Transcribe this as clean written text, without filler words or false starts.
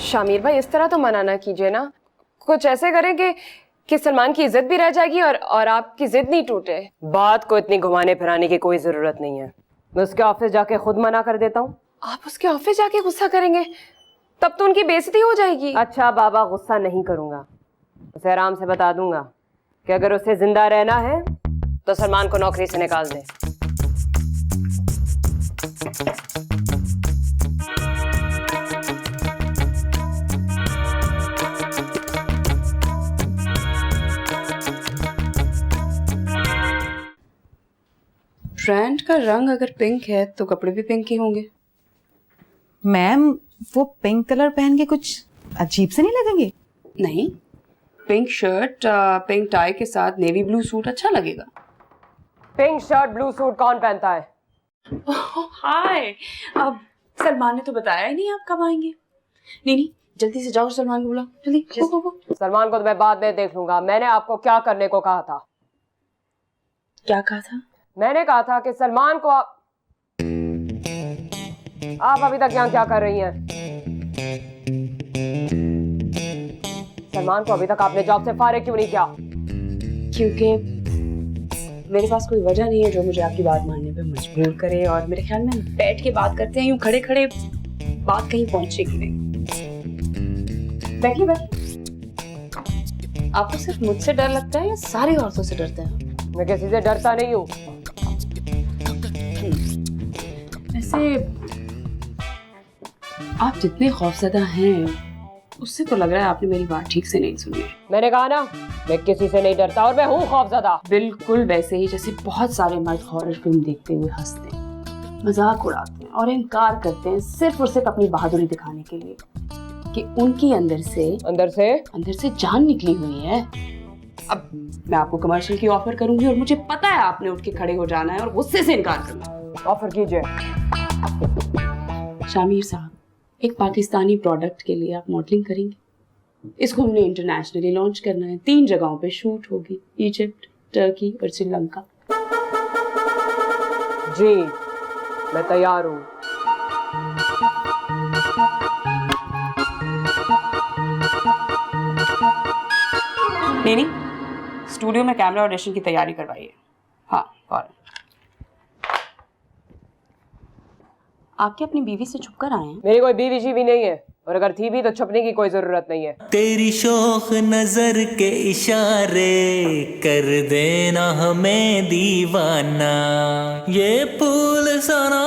शामिर भाई इस तरह तो मना ना कीजिए ना, कुछ ऐसे करें कि सलमान की इज्जत भी रह जाएगी और आपकी जिद नहीं टूटे। बात को इतनी घुमाने फिराने की कोई जरूरत नहीं है, मैं उसके ऑफिस जाके खुद मना कर देता हूँ। आप उसके ऑफिस जाके गुस्सा करेंगे तब तो उनकी बेइज्जती हो जाएगी। अच्छा बाबा, गुस्सा नहीं करूंगा, उसे आराम से बता दूंगा कि अगर उसे जिंदा रहना है तो सलमान को नौकरी से निकाल दे। ब्रांड का रंग अगर पिंक है तो कपड़े भी पिंक ही होंगे। मैम, वो पिंक कलर पहन के कुछ अजीब से नहीं लगेंगे? नहीं, पिंक शर्ट पिंक टाई के साथ नेवी ब्लू सूट अच्छा लगेगा। पिंक शर्ट ब्लू सूट कौन पहनता है? हाय, अब सलमान ने तो बताया ही नहीं आप कब आएंगे। नहीं, जल्दी से जाओ, सलमान को बुलाओ, जल्दी। गो। सलमान को तो मैं बाद में देख लूंगा। मैंने आपको क्या करने को कहा था? क्या कहा था? मैंने कहा था कि सलमान को आप अभी तक यहाँ क्या कर रही हैं? सलमान को अभी तक आपने जॉब से फारिग क्यों नहीं किया? क्योंकि मेरे पास कोई वजह नहीं है जो मुझे आपकी बात मानने पे मजबूर करे, और मेरे ख्याल में बैठ के बात करते हैं यूं खड़े खड़े, बात कहीं पहुंचेगी नहीं। बैठिए। आपको सिर्फ मुझसे डर लगता है या सारी औरतों से डरते हैं? मैं किसी से डरता नहीं हूँ। वैसे आप जितने खौफजदा हैं उससे तो लग रहा है आपने मेरी बात ठीक से नहीं सुनी है। मैंने कहा ना, मैं किसी से नहीं डरता और मैं हूँ खौफजदा। बिल्कुल वैसे ही जैसे बहुत सारे मर्द हॉरर फिल्म देखते हुए हंसते हैं, मजाक उड़ाते हैं और इनकार करते हैं सिर्फ और सिर्फ अपनी बहादुरी दिखाने के लिए कि उनकी अंदर से जान निकली हुई है। अब मैं आपको कमर्शियल की ऑफर करूंगी और मुझे पता है आपने उठ के खड़े हो जाना है और गुस्से से इनकार करना है। ऑफर कीजिए। शामिर साहब, एक पाकिस्तानी प्रोडक्ट के लिए आप मॉडलिंग करेंगे। इसको हमने इंटरनेशनली लॉन्च करना है। 3 जगहों पे शूट होगी, इजिप्ट, टर्की और श्रीलंका। जी, मैं तैयार हूँ। नहीं, स्टूडियो में कैमरा ऑडिशन की तैयारी करवाइए। हाँ, फौरन। आपके अपनी बीवी से छुप कर आए हैं? मेरी कोई बीवी शीवी नहीं है, और अगर थी भी तो छुपने की कोई जरूरत नहीं है। तेरी शौक नजर के इशारे कर देना हमें दीवाना, ये फूल सना